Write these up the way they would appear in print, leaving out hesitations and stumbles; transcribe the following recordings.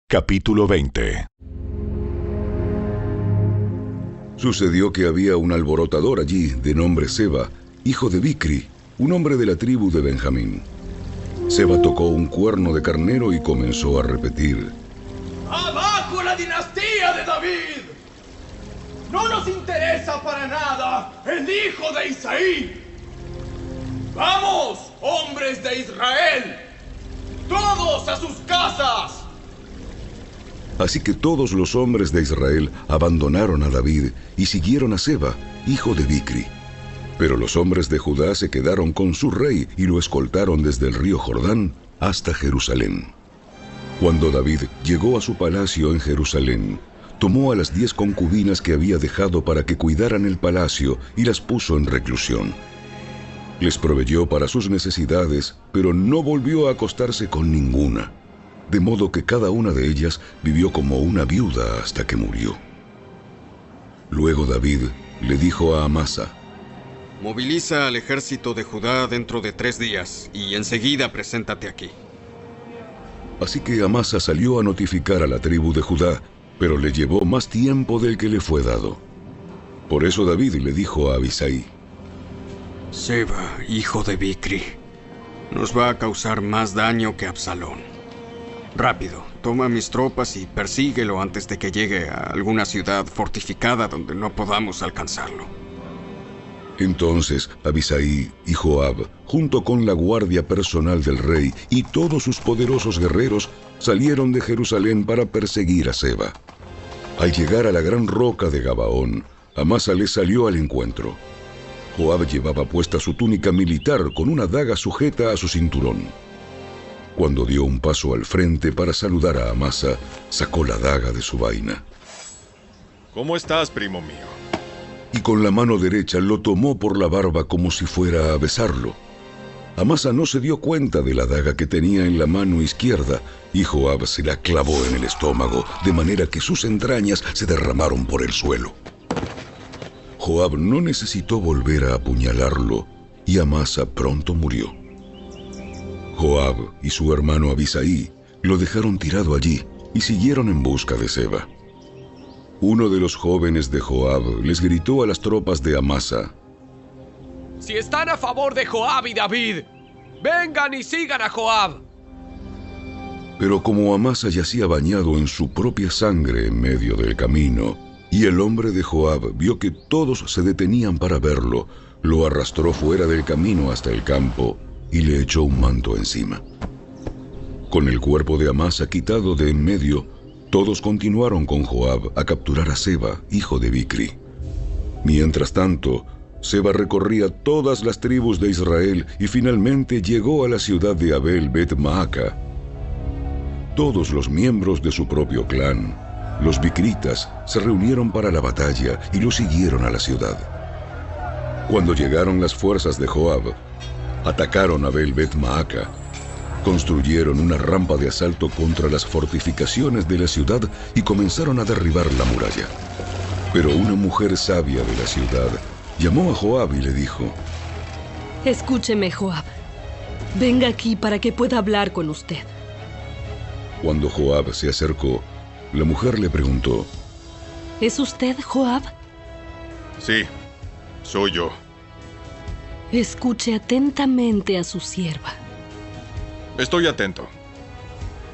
Capítulo 20. Sucedió que había un alborotador allí, de nombre Seba, hijo de Bicri, un hombre de la tribu de Benjamín. Seba tocó un cuerno de carnero y comenzó a repetir: ¡Abajo la dinastía de David! ¡No nos interesa para nada el hijo de Isaí! ¡Vamos, hombres de Israel! ¡Todos a sus casas! Así que todos los hombres de Israel abandonaron a David y siguieron a Seba, hijo de Bicri. Pero los hombres de Judá se quedaron con su rey y lo escoltaron desde el río Jordán hasta Jerusalén. Cuando David llegó a su palacio en Jerusalén, tomó a las 10 concubinas que había dejado para que cuidaran el palacio y las puso en reclusión. Les proveyó para sus necesidades, pero no volvió a acostarse con ninguna, de modo que cada una de ellas vivió como una viuda hasta que murió. Luego David le dijo a Amasa: Moviliza al ejército de Judá dentro de 3 días y enseguida preséntate aquí. Así que Amasa salió a notificar a la tribu de Judá, pero le llevó más tiempo del que le fue dado. Por eso David le dijo a Abisai: Seba, hijo de Bicri, nos va a causar más daño que Absalón. Rápido, toma mis tropas y persíguelo antes de que llegue a alguna ciudad fortificada donde no podamos alcanzarlo. Entonces Abisai y Joab, junto con la guardia personal del rey y todos sus poderosos guerreros, salieron de Jerusalén para perseguir a Seba. Al llegar a la gran roca de Gabaón, Amasa le salió al encuentro. Joab llevaba puesta su túnica militar con una daga sujeta a su cinturón. Cuando dio un paso al frente para saludar a Amasa, sacó la daga de su vaina. ¿Cómo estás, primo mío? Y con la mano derecha lo tomó por la barba como si fuera a besarlo. Amasa no se dio cuenta de la daga que tenía en la mano izquierda, y Joab se la clavó en el estómago, de manera que sus entrañas se derramaron por el suelo. Joab no necesitó volver a apuñalarlo, y Amasa pronto murió. Joab y su hermano Abisai lo dejaron tirado allí y siguieron en busca de Seba. Uno de los jóvenes de Joab les gritó a las tropas de Amasa: Si están a favor de Joab y David, vengan y sigan a Joab. Pero como Amasa yacía bañado en su propia sangre en medio del camino, y el hombre de Joab vio que todos se detenían para verlo, lo arrastró fuera del camino hasta el campo y le echó un manto encima. Con el cuerpo de Amasa quitado de en medio, todos continuaron con Joab a capturar a Seba, hijo de Bicri. Mientras tanto, Seba recorría todas las tribus de Israel y finalmente llegó a la ciudad de Abel Bet-Maaca. Todos los miembros de su propio clan, los bicritas, se reunieron para la batalla y lo siguieron a la ciudad. Cuando llegaron las fuerzas de Joab, atacaron a Abel Bet-Maaca. Construyeron una rampa de asalto contra las fortificaciones de la ciudad y comenzaron a derribar la muralla. Pero una mujer sabia de la ciudad llamó a Joab y le dijo: Escúcheme, Joab. Venga aquí para que pueda hablar con usted. Cuando Joab se acercó, la mujer le preguntó: ¿Es usted Joab? Sí, soy yo. Escuche atentamente a su sierva. Estoy atento.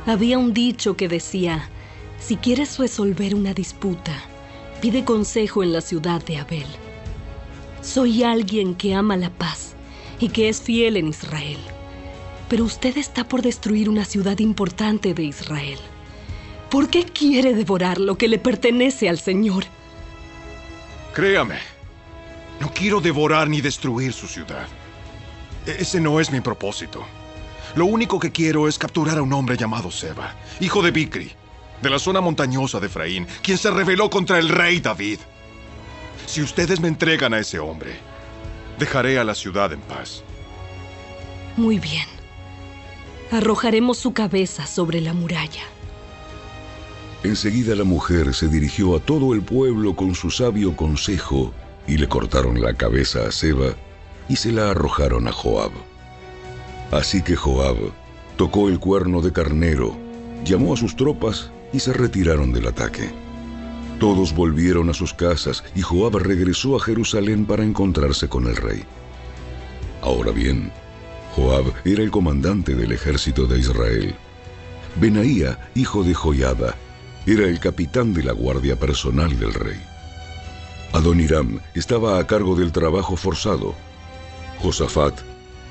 Había un dicho que decía: si quieres resolver una disputa, pide consejo en la ciudad de Abel. Soy alguien que ama la paz y que es fiel en Israel. Pero usted está por destruir una ciudad importante de Israel. ¿Por qué quiere devorar lo que le pertenece al Señor? Créame, no quiero devorar ni destruir su ciudad. Ese no es mi propósito. Lo único que quiero es capturar a un hombre llamado Seba, hijo de Bicri, de la zona montañosa de Efraín, quien se rebeló contra el rey David. Si ustedes me entregan a ese hombre, dejaré a la ciudad en paz. Muy bien. Arrojaremos su cabeza sobre la muralla. Enseguida la mujer se dirigió a todo el pueblo con su sabio consejo y le cortaron la cabeza a Seba y se la arrojaron a Joab. Así que Joab tocó el cuerno de carnero, llamó a sus tropas y se retiraron del ataque. Todos volvieron a sus casas y Joab regresó a Jerusalén para encontrarse con el rey. Ahora bien, Joab era el comandante del ejército de Israel. Benaía, hijo de Joiada, era el capitán de la guardia personal del rey. Adoniram estaba a cargo del trabajo forzado. Josafat,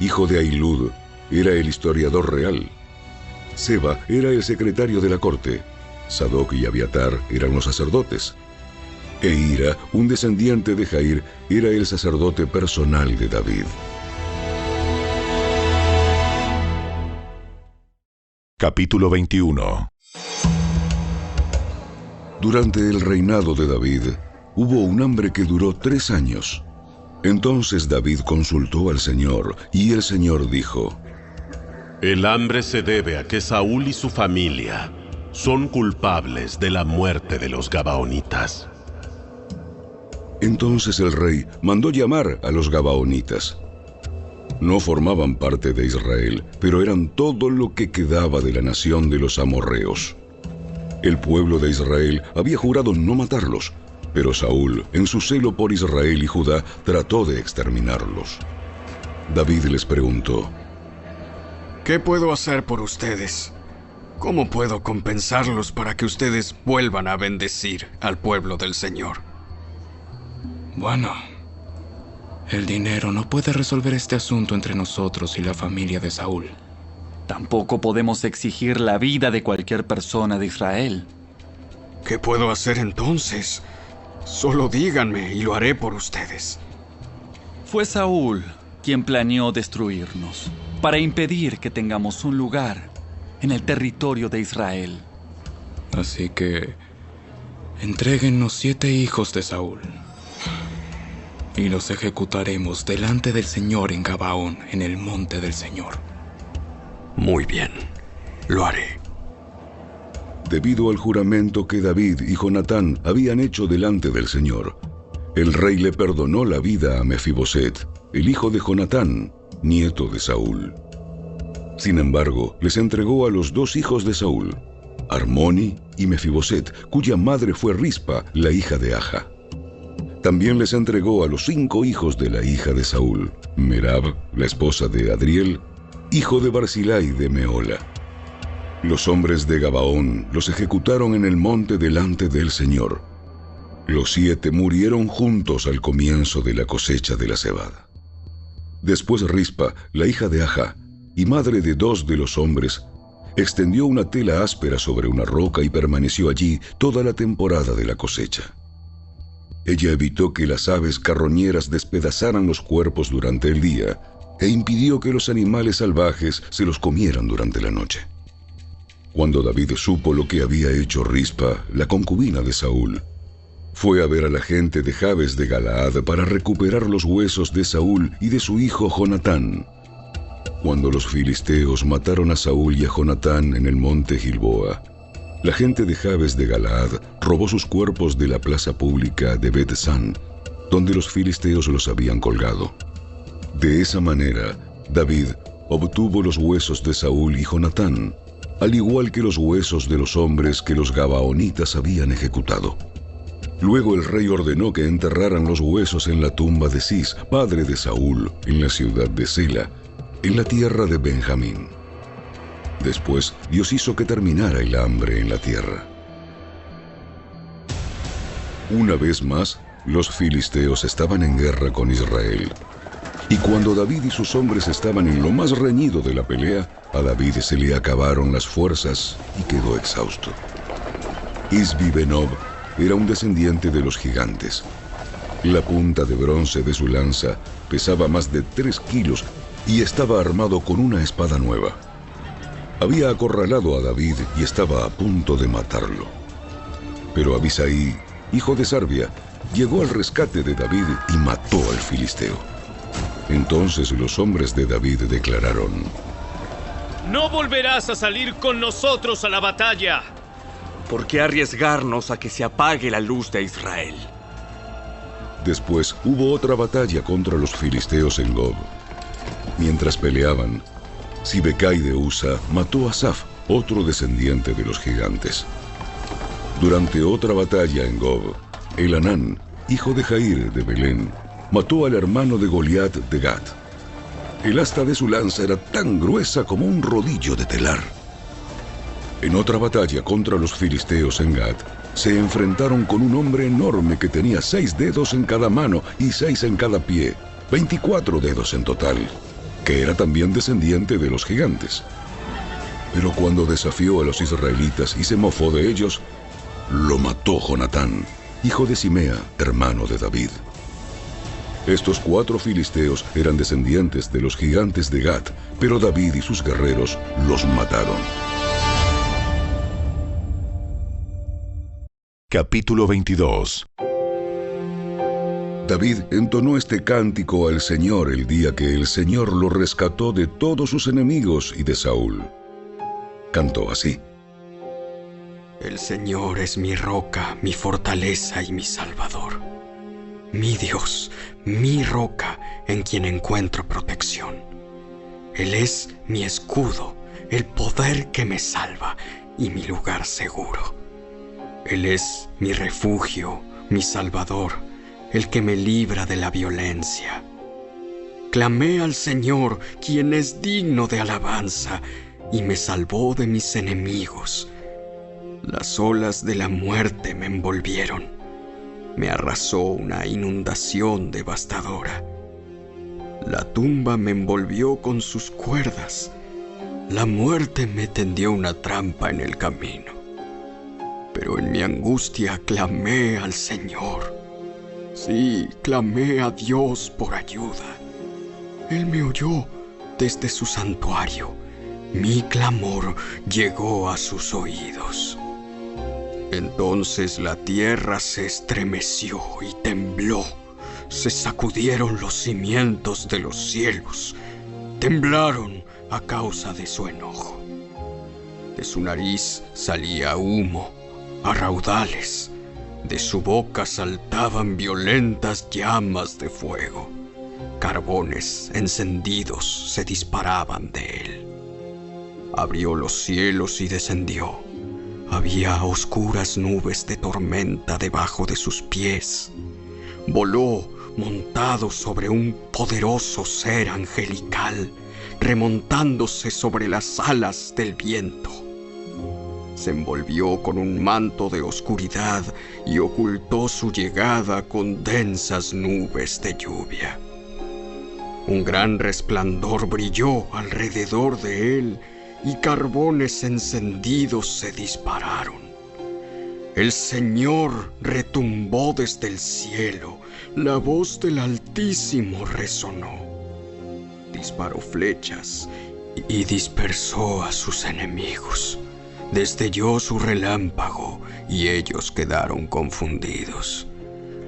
hijo de Ahilud, era el historiador real. Seba era el secretario de la corte. Sadoc y Abiatar eran los sacerdotes. E Ira, un descendiente de Jair, era el sacerdote personal de David. Capítulo 21. Durante el reinado de David, hubo un hambre que duró 3 años. Entonces David consultó al Señor, y el Señor dijo: El hambre se debe a que Saúl y su familia son culpables de la muerte de los gabaonitas. Entonces el rey mandó llamar a los gabaonitas. No formaban parte de Israel, pero eran todo lo que quedaba de la nación de los amorreos. El pueblo de Israel había jurado no matarlos, pero Saúl, en su celo por Israel y Judá, trató de exterminarlos. David les preguntó: ¿Qué puedo hacer por ustedes? ¿Cómo puedo compensarlos para que ustedes vuelvan a bendecir al pueblo del Señor? Bueno, el dinero no puede resolver este asunto entre nosotros y la familia de Saúl. Tampoco podemos exigir la vida de cualquier persona de Israel. ¿Qué puedo hacer entonces? Solo díganme y lo haré por ustedes. Fue Saúl quien planeó destruirnos para impedir que tengamos un lugar en el territorio de Israel. Así que entréguennos 7 hijos de Saúl y los ejecutaremos delante del Señor en Gabaón, en el monte del Señor. Muy bien, lo haré. Debido al juramento que David y Jonatán habían hecho delante del Señor, el rey le perdonó la vida a Mefiboset, el hijo de Jonatán, nieto de Saúl. Sin embargo, les entregó a los 2 hijos de Saúl, Armoni y Mefiboset, cuya madre fue Rispa, la hija de Aja. También les entregó a los 5 hijos de la hija de Saúl, Merab, la esposa de Adriel, hijo de Barzilai de Meola. Los hombres de Gabaón los ejecutaron en el monte delante del Señor. Los 7 murieron juntos al comienzo de la cosecha de la cebada. Después Rispa, la hija de Aja, y madre de 2 de los hombres, extendió una tela áspera sobre una roca y permaneció allí toda la temporada de la cosecha. Ella evitó que las aves carroñeras despedazaran los cuerpos durante el día e impidió que los animales salvajes se los comieran durante la noche. Cuando David supo lo que había hecho Rispa, la concubina de Saúl, fue a ver a la gente de Jabes de Galaad para recuperar los huesos de Saúl y de su hijo Jonatán. Cuando los filisteos mataron a Saúl y a Jonatán en el monte Gilboa, la gente de Jabes de Galaad robó sus cuerpos de la plaza pública de Bet-San, donde los filisteos los habían colgado. De esa manera, David obtuvo los huesos de Saúl y Jonatán, al igual que los huesos de los hombres que los gabaonitas habían ejecutado. Luego el rey ordenó que enterraran los huesos en la tumba de Cis, padre de Saúl, en la ciudad de Sela, en la tierra de Benjamín. Después, Dios hizo que terminara el hambre en la tierra. Una vez más, los filisteos estaban en guerra con Israel. Y cuando David y sus hombres estaban en lo más reñido de la pelea, a David se le acabaron las fuerzas y quedó exhausto. Isbi-Benob era un descendiente de los gigantes. La punta de bronce de su lanza pesaba más de 3 kilos y estaba armado con una espada nueva. Había acorralado a David y estaba a punto de matarlo. Pero Abisai, hijo de Sarbia, llegó al rescate de David y mató al filisteo. Entonces los hombres de David declararon: No volverás a salir con nosotros a la batalla. ¿Por qué arriesgarnos a que se apague la luz de Israel? Después hubo otra batalla contra los filisteos en Gob. Mientras peleaban, Sibecai de Usa mató a Saf, otro descendiente de los gigantes. Durante otra batalla en Gob, Elanán, hijo de Jair de Belén, mató al hermano de Goliat de Gat. El asta de su lanza era tan gruesa como un rodillo de telar. En otra batalla contra los filisteos en Gat, se enfrentaron con un hombre enorme que tenía 6 dedos en cada mano y 6 en cada pie, 24 dedos en total, que era también descendiente de los gigantes. Pero cuando desafió a los israelitas y se mofó de ellos, lo mató Jonatán, hijo de Simea, hermano de David. Estos 4 filisteos eran descendientes de los gigantes de Gat, pero David y sus guerreros los mataron. Capítulo 22. David entonó este cántico al Señor el día que el Señor lo rescató de todos sus enemigos y de Saúl. Cantó así: El Señor es mi roca, mi fortaleza y mi salvador. Mi Dios, mi roca, en quien encuentro protección. Él es mi escudo, el poder que me salva y mi lugar seguro. Él es mi refugio, mi salvador, el que me libra de la violencia. Clamé al Señor, quien es digno de alabanza, y me salvó de mis enemigos. Las olas de la muerte me envolvieron. Me arrasó una inundación devastadora. La tumba me envolvió con sus cuerdas. La muerte me tendió una trampa en el camino. Pero en mi angustia clamé al Señor. Sí, clamé a Dios por ayuda. Él me oyó desde su santuario. Mi clamor llegó a sus oídos. Entonces la tierra se estremeció y tembló. Se sacudieron los cimientos de los cielos. Temblaron a causa de su enojo. De su nariz salía humo a raudales. De su boca saltaban violentas llamas de fuego. Carbones encendidos se disparaban de él. Abrió los cielos y descendió. Había oscuras nubes de tormenta debajo de sus pies. Voló montado sobre un poderoso ser angelical, remontándose sobre las alas del viento. Se envolvió con un manto de oscuridad y ocultó su llegada con densas nubes de lluvia. Un gran resplandor brilló alrededor de él y carbones encendidos se dispararon. El Señor retumbó desde el cielo, la voz del Altísimo resonó. Disparó flechas y dispersó a sus enemigos. Destelló su relámpago y ellos quedaron confundidos.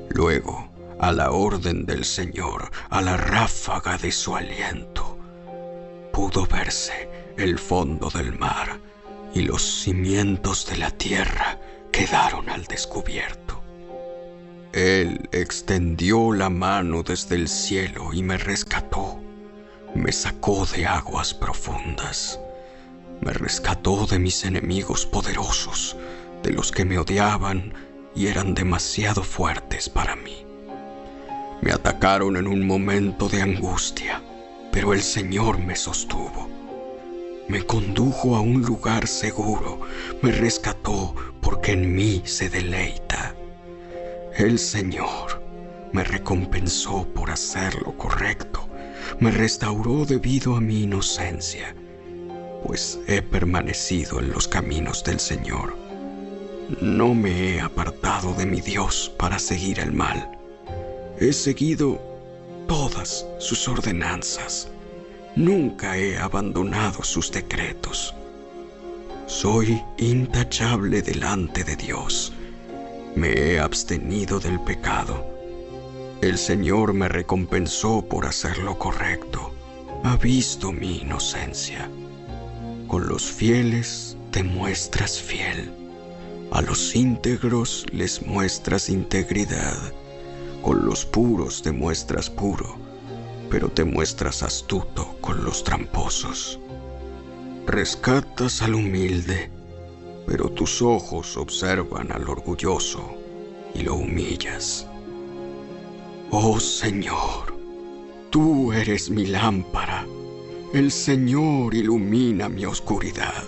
Luego, a la orden del Señor, a la ráfaga de su aliento, pudo verse el fondo del mar y los cimientos de la tierra quedaron al descubierto. Él extendió la mano desde el cielo y me rescató. Me sacó de aguas profundas. Me rescató de mis enemigos poderosos, de los que me odiaban y eran demasiado fuertes para mí. Me atacaron en un momento de angustia, pero el Señor me sostuvo. Me condujo a un lugar seguro, me rescató porque en mí se deleita. El Señor me recompensó por hacer lo correcto, me restauró debido a mi inocencia, pues he permanecido en los caminos del Señor. No me he apartado de mi Dios para seguir el mal. He seguido todas sus ordenanzas. Nunca he abandonado sus decretos. Soy intachable delante de Dios. Me he abstenido del pecado. El Señor me recompensó por hacer lo correcto. Ha visto mi inocencia. Con los fieles te muestras fiel. A los íntegros les muestras integridad. Con los puros te muestras puro, pero te muestras astuto con los tramposos. Rescatas al humilde pero tus ojos observan al orgulloso y lo humillas. Oh Señor, tú eres mi lámpara. El Señor ilumina mi oscuridad.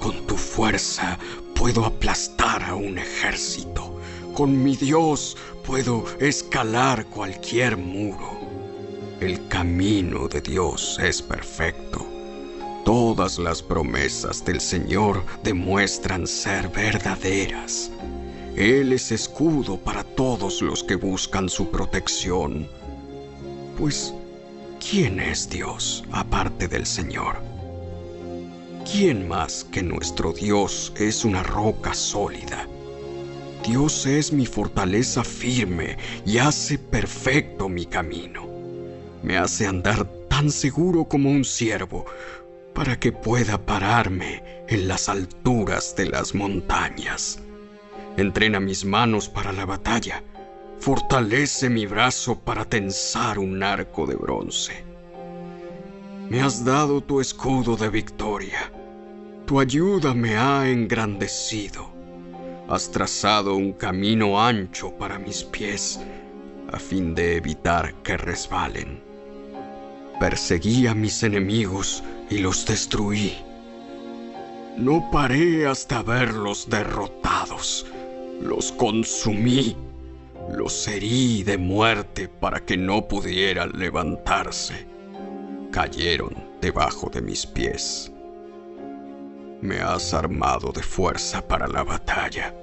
Con tu fuerza puedo aplastar a un ejército. Con mi Dios puedo escalar cualquier muro. El camino de Dios es perfecto. Todas las promesas del Señor demuestran ser verdaderas. Él es escudo para todos los que buscan su protección. Pues, ¿quién es Dios aparte del Señor? ¿Quién más que nuestro Dios es una roca sólida? Dios es mi fortaleza firme y hace perfecto mi camino. Me hace andar tan seguro como un ciervo, para que pueda pararme en las alturas de las montañas. Entrena mis manos para la batalla. Fortalece mi brazo para tensar un arco de bronce. Me has dado tu escudo de victoria. Tu ayuda me ha engrandecido. Has trazado un camino ancho para mis pies, a fin de evitar que resbalen. Perseguí a mis enemigos y los destruí. No paré hasta verlos derrotados. Los consumí. Los herí de muerte para que no pudieran levantarse. Cayeron debajo de mis pies. Me has armado de fuerza para la batalla.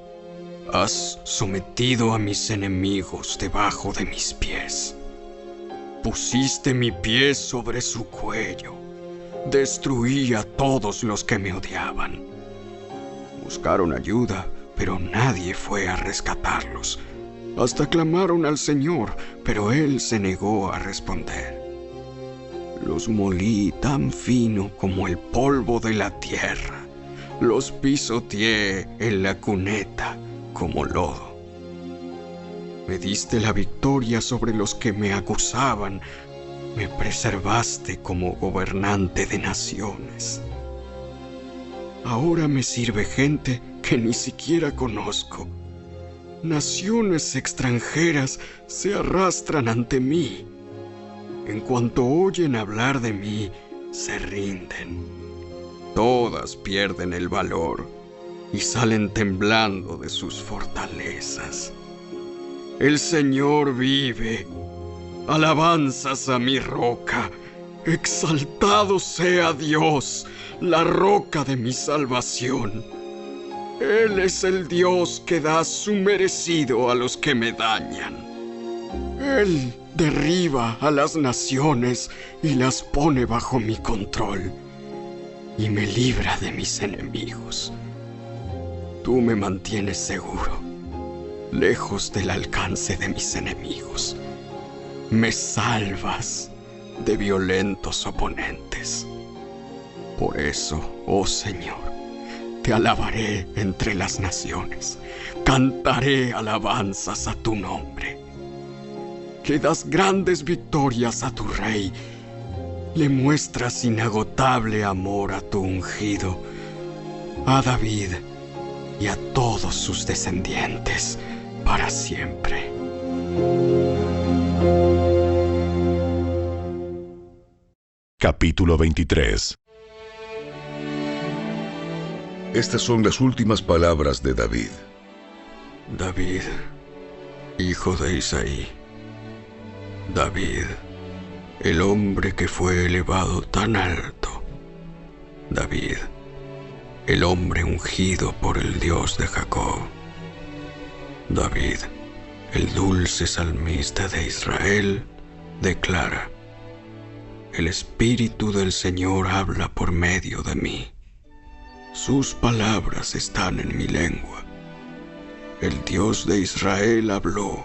Has sometido a mis enemigos debajo de mis pies. Pusiste mi pie sobre su cuello. Destruí a todos los que me odiaban. Buscaron ayuda, pero nadie fue a rescatarlos. Hasta clamaron al Señor, pero Él se negó a responder. Los molí tan fino como el polvo de la tierra. Los pisoteé en la cuneta como lodo. Me diste la victoria sobre los que me acusaban. Me preservaste como gobernante de naciones. Ahora me sirve gente que ni siquiera conozco. Naciones extranjeras se arrastran ante mí. En cuanto oyen hablar de mí, se rinden. Todas pierden el valor y salen temblando de sus fortalezas. El Señor vive. Alabanzas a mi roca. Exaltado sea Dios, la roca de mi salvación. Él es el Dios que da su merecido a los que me dañan. Él derriba a las naciones y las pone bajo mi control, y me libra de mis enemigos. Tú me mantienes seguro, lejos del alcance de mis enemigos. Me salvas de violentos oponentes. Por eso, oh Señor, te alabaré entre las naciones. Cantaré alabanzas a tu nombre. Le das grandes victorias a tu rey. Le muestras inagotable amor a tu ungido, a David y a todos sus descendientes para siempre. Capítulo 23. Estas son las últimas palabras de David. David, hijo de Isaí. David, el hombre que fue elevado tan alto. David, el hombre ungido por el Dios de Jacob. David, el dulce salmista de Israel, declara: el Espíritu del Señor habla por medio de mí. Sus palabras están en mi lengua. El Dios de Israel habló.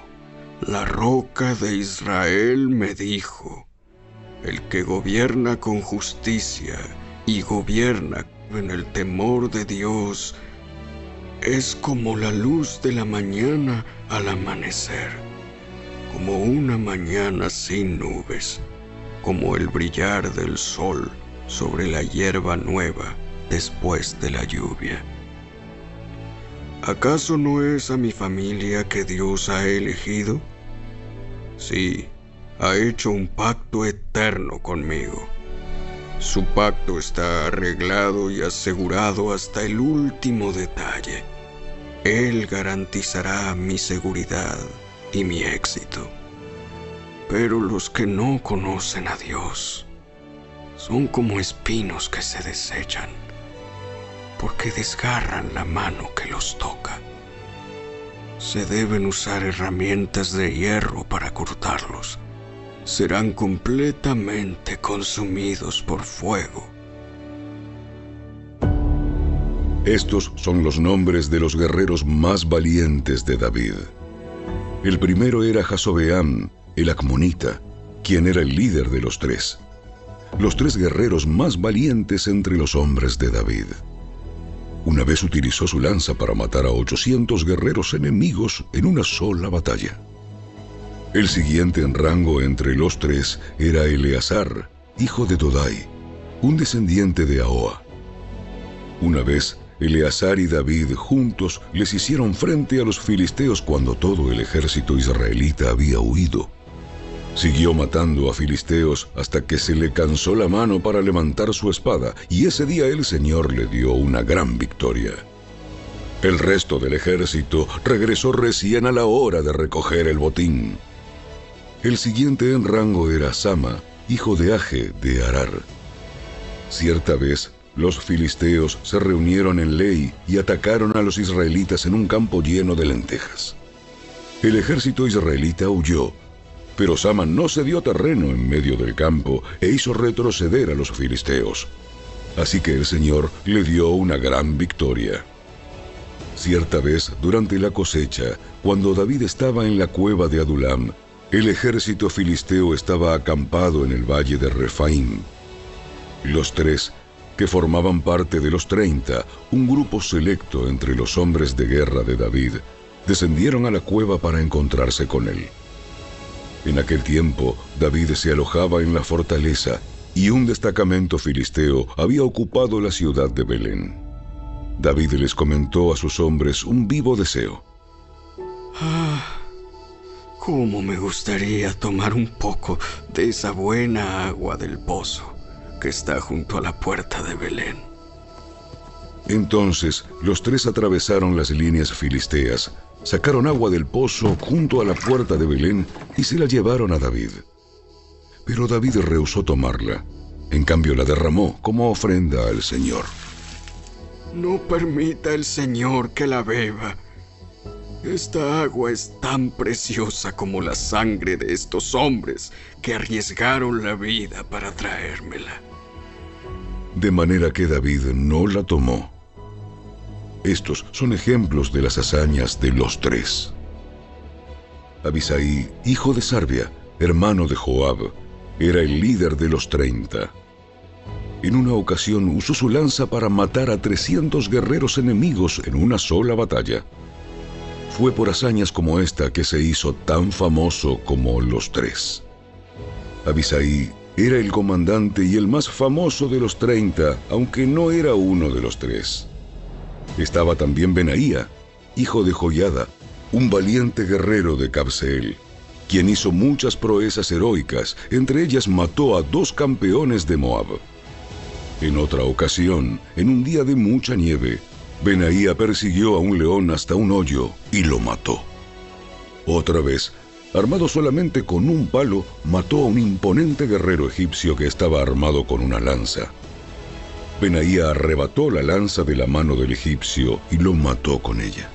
La roca de Israel me dijo: el que gobierna con justicia y gobierna en el temor de Dios es como la luz de la mañana al amanecer, como una mañana sin nubes, como el brillar del sol sobre la hierba nueva después de la lluvia. ¿Acaso no es a mi familia que Dios ha elegido? Sí, ha hecho un pacto eterno conmigo. Su pacto está arreglado y asegurado hasta el último detalle. Él garantizará mi seguridad y mi éxito. Pero los que no conocen a Dios son como espinos que se desechan, porque desgarran la mano que los toca. Se deben usar herramientas de hierro para cortarlos. Serán completamente consumidos por fuego. Estos son los nombres de los guerreros más valientes de David. El primero era Jasobeam, el acmonita, quien era el líder de los tres. Los tres guerreros más valientes entre los hombres de David. Una vez utilizó su lanza para matar a 800 guerreros enemigos en una sola batalla. El siguiente en rango entre los tres era Eleazar, hijo de Dodai, un descendiente de Ahoa. Una vez, Eleazar y David juntos les hicieron frente a los filisteos cuando todo el ejército israelita había huido. Siguió matando a filisteos hasta que se le cansó la mano para levantar su espada, y ese día el Señor le dio una gran victoria. El resto del ejército regresó recién a la hora de recoger el botín. El siguiente en rango era Sama, hijo de Age de Arar. Cierta vez, los filisteos se reunieron en Lei y atacaron a los israelitas en un campo lleno de lentejas. El ejército israelita huyó, pero Sama no se dio terreno en medio del campo e hizo retroceder a los filisteos. Así que el Señor le dio una gran victoria. Cierta vez, durante la cosecha, cuando David estaba en la cueva de Adulam, el ejército filisteo estaba acampado en el valle de Refaim. Los tres, que formaban parte de los 30, un grupo selecto entre los hombres de guerra de David, descendieron a la cueva para encontrarse con él. En aquel tiempo, David se alojaba en la fortaleza, y un destacamento filisteo había ocupado la ciudad de Belén. David les comentó a sus hombres un vivo deseo. Cómo me gustaría tomar un poco de esa buena agua del pozo que está junto a la puerta de Belén. Entonces los tres atravesaron las líneas filisteas, sacaron agua del pozo junto a la puerta de Belén y se la llevaron a David. Pero David rehusó tomarla. En cambio la derramó como ofrenda al Señor. No permita el Señor que la beba. Esta agua es tan preciosa como la sangre de estos hombres que arriesgaron la vida para traérmela. De manera que David no la tomó. Estos son ejemplos de las hazañas de los tres. Abisai, hijo de Sarbia, hermano de Joab, era el líder de los 30. En una ocasión usó su lanza para matar a 300 guerreros enemigos en una sola batalla. Fue por hazañas como esta que se hizo tan famoso como los tres. Abisai era el comandante y el más famoso de los 30, aunque no era uno de los tres. Estaba también Benaía, hijo de Joiada, un valiente guerrero de Cabseel, quien hizo muchas proezas heroicas, entre ellas mató a 2 campeones de Moab. En otra ocasión, en un día de mucha nieve, Benaía persiguió a un león hasta un hoyo y lo mató. Otra vez, armado solamente con un palo, mató a un imponente guerrero egipcio que estaba armado con una lanza. Benaía arrebató la lanza de la mano del egipcio y lo mató con ella.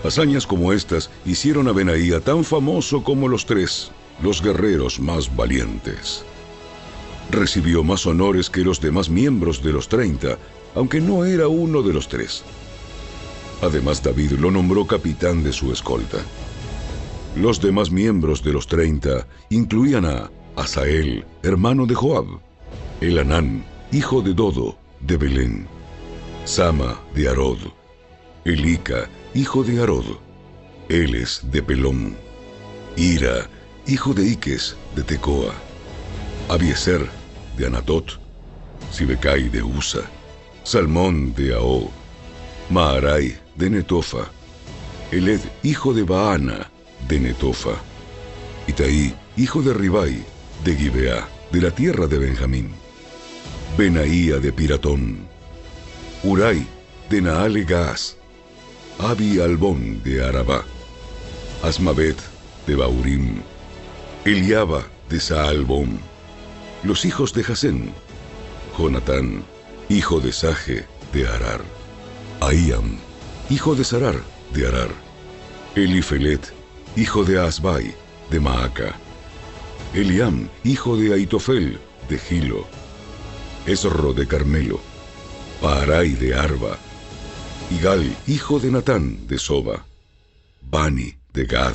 Hazañas como estas hicieron a Benaía tan famoso como los tres, los guerreros más valientes. Recibió más honores que los demás miembros de los 30, aunque no era uno de los tres. Además, David lo nombró capitán de su escolta. Los demás miembros de los 30 incluían a Asael, hermano de Joab, Elanán, hijo de Dodo, de Belén, Sama, de Arod, Elica, hijo de Arod, Eles, de Pelón, Ira, hijo de Iques, de Tecoa, Abiezer, de Anatot, Sibecai, de Usa, Salmón, de Ahó, Maharai de Netofa, Eled, hijo de Baana, de Netofa, Itaí, hijo de Ribai, de Gibeá, de la tierra de Benjamín, Benaía de Piratón, Urai, de Naale Gaas, Abi Albón, de Arabá, Asmavet, de Baurim, Eliaba, de Saalbón, los hijos de Jasén, Jonatán, hijo de Saje, de Arar, Ahíam, hijo de Sarar, de Arar, Elifelet, hijo de Asbai, de Maaca, Eliam, hijo de Aitofel, de Gilo, Esro de Carmelo, Paarai de Arba, Igal, hijo de Natán, de Soba, Bani, de Gad,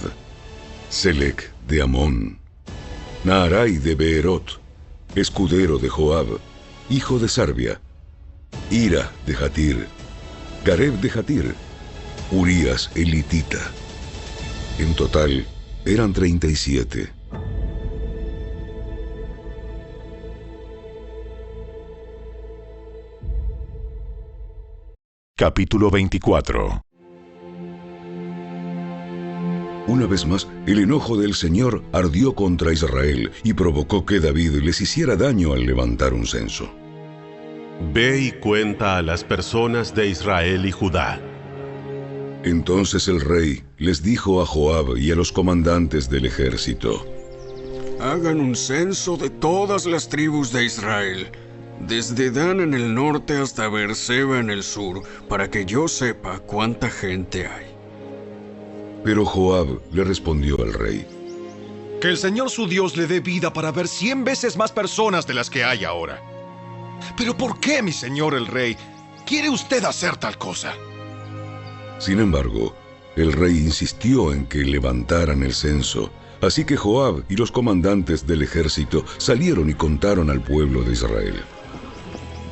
Selec, de Amón, Naarai de Beerot, escudero de Joab, hijo de Sarbia, Ira de Jatir, Gareb de Jatir, Urías elitita. En total eran 37. Capítulo 24. Una vez más, el enojo del Señor ardió contra Israel y provocó que David les hiciera daño al levantar un censo. Ve y cuenta a las personas de Israel y Judá. Entonces el rey les dijo a Joab y a los comandantes del ejército: Hagan un censo de todas las tribus de Israel, desde Dan en el norte hasta Beerseba en el sur, para que yo sepa cuánta gente hay. Pero Joab le respondió al rey: Que el Señor su Dios le dé vida para ver 100 veces más personas de las que hay ahora. ¿Pero por qué, mi señor el rey, quiere usted hacer tal cosa? Sin embargo, el rey insistió en que levantaran el censo, así que Joab y los comandantes del ejército salieron y contaron al pueblo de Israel.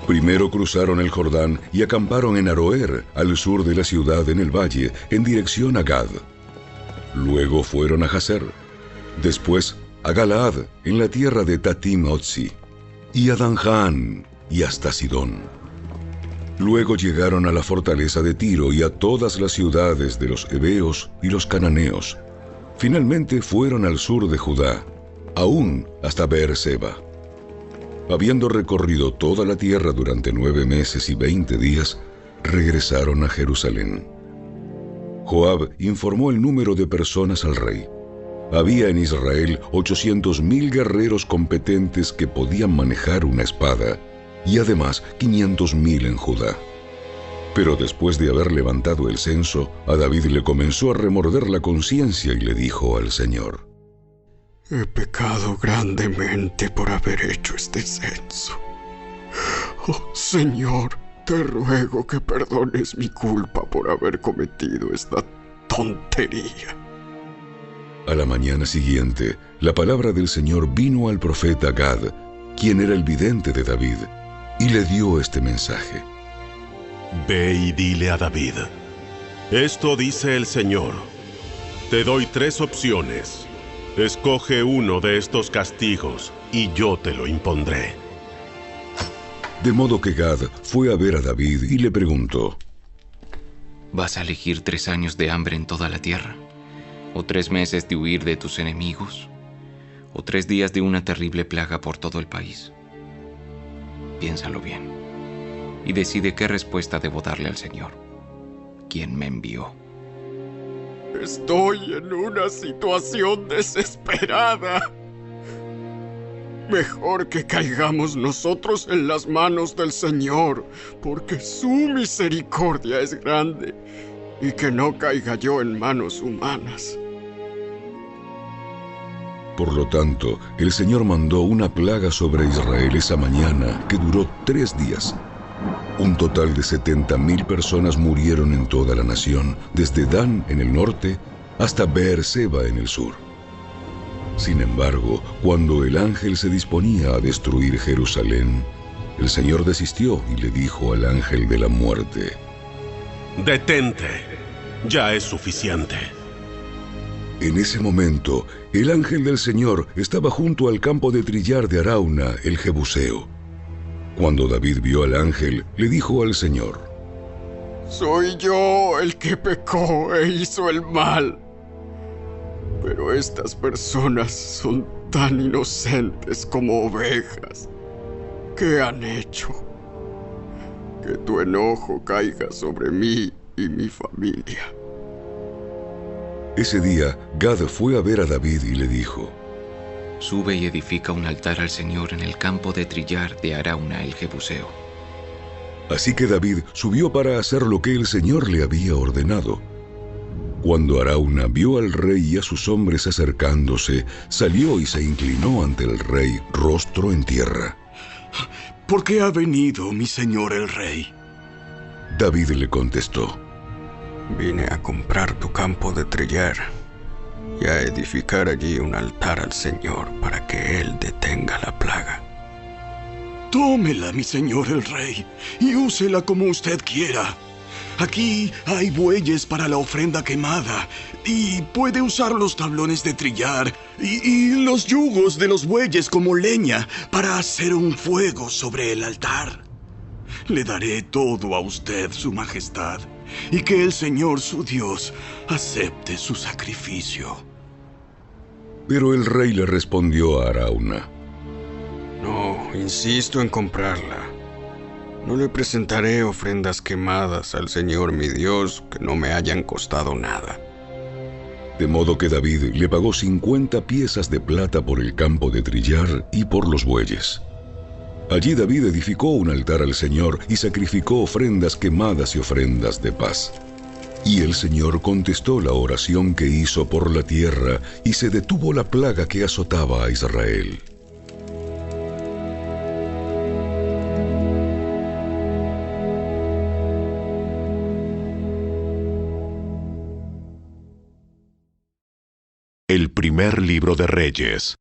Primero cruzaron el Jordán y acamparon en Aroer, al sur de la ciudad en el valle, en dirección a Gad. Luego fueron a Jazer, después a Galaad, en la tierra de Tatim-Otzi, y a Danján, y hasta Sidón. Luego llegaron a la fortaleza de Tiro y a todas las ciudades de los heveos y los cananeos. Finalmente fueron al sur de Judá, aún hasta Beerseba. Habiendo recorrido toda la tierra durante 9 meses y 20 días, regresaron a Jerusalén. Joab informó el número de personas al rey. Había en Israel 800,000 guerreros competentes que podían manejar una espada, y además 500,000 en Judá. Pero después de haber levantado el censo, a David le comenzó a remorder la conciencia y le dijo al Señor: He pecado grandemente por haber hecho este censo. Oh, Señor, te ruego que perdones mi culpa por haber cometido esta tontería. A la mañana siguiente, la palabra del Señor vino al profeta Gad, quien era el vidente de David, y le dio este mensaje: Ve y dile a David: Esto dice el Señor. Te doy 3 opciones. Escoge uno de estos castigos y yo te lo impondré. De modo que Gad fue a ver a David y le preguntó: ¿Vas a elegir 3 años de hambre en toda la tierra? ¿O 3 meses de huir de tus enemigos? ¿O 3 días de una terrible plaga por todo el país? Piénsalo bien y decide qué respuesta debo darle al Señor, quien me envió. Estoy en una situación desesperada. Mejor que caigamos nosotros en las manos del Señor, porque su misericordia es grande, y que no caiga yo en manos humanas. Por lo tanto, el Señor mandó una plaga sobre Israel esa mañana que duró 3 días. Un total de 70,000 personas murieron en toda la nación, desde Dan en el norte hasta Beerseba en el sur. Sin embargo, cuando el ángel se disponía a destruir Jerusalén, el Señor desistió y le dijo al ángel de la muerte: Detente, ya es suficiente. En ese momento, el ángel del Señor estaba junto al campo de trillar de Arauna, el Jebuseo. Cuando David vio al ángel, le dijo al Señor: Soy yo el que pecó e hizo el mal. Pero estas personas son tan inocentes como ovejas. ¿Qué han hecho? Que tu enojo caiga sobre mí y mi familia. Ese día, Gad fue a ver a David y le dijo: Sube y edifica un altar al Señor en el campo de trillar de Arauna el Jebuseo. Así que David subió para hacer lo que el Señor le había ordenado. Cuando Arauna vio al rey y a sus hombres acercándose, salió y se inclinó ante el rey, rostro en tierra. ¿Por qué ha venido mi señor el rey? David le contestó: Vine a comprar tu campo de trillar y a edificar allí un altar al Señor para que Él detenga la plaga. Tómela, mi señor el rey, y úsela como usted quiera. Aquí hay bueyes para la ofrenda quemada, y puede usar los tablones de trillar y los yugos de los bueyes como leña para hacer un fuego sobre el altar. Le daré todo a usted, su majestad, y que el Señor su Dios acepte su sacrificio. Pero el rey le respondió a Arauna: No, insisto en comprarla. No le presentaré ofrendas quemadas al Señor mi Dios que no me hayan costado nada. De modo que David le pagó 50 piezas de plata por el campo de trillar y por los bueyes. Allí David edificó un altar al Señor y sacrificó ofrendas quemadas y ofrendas de paz. Y el Señor contestó la oración que hizo por la tierra, y se detuvo la plaga que azotaba a Israel. El primer libro de Reyes.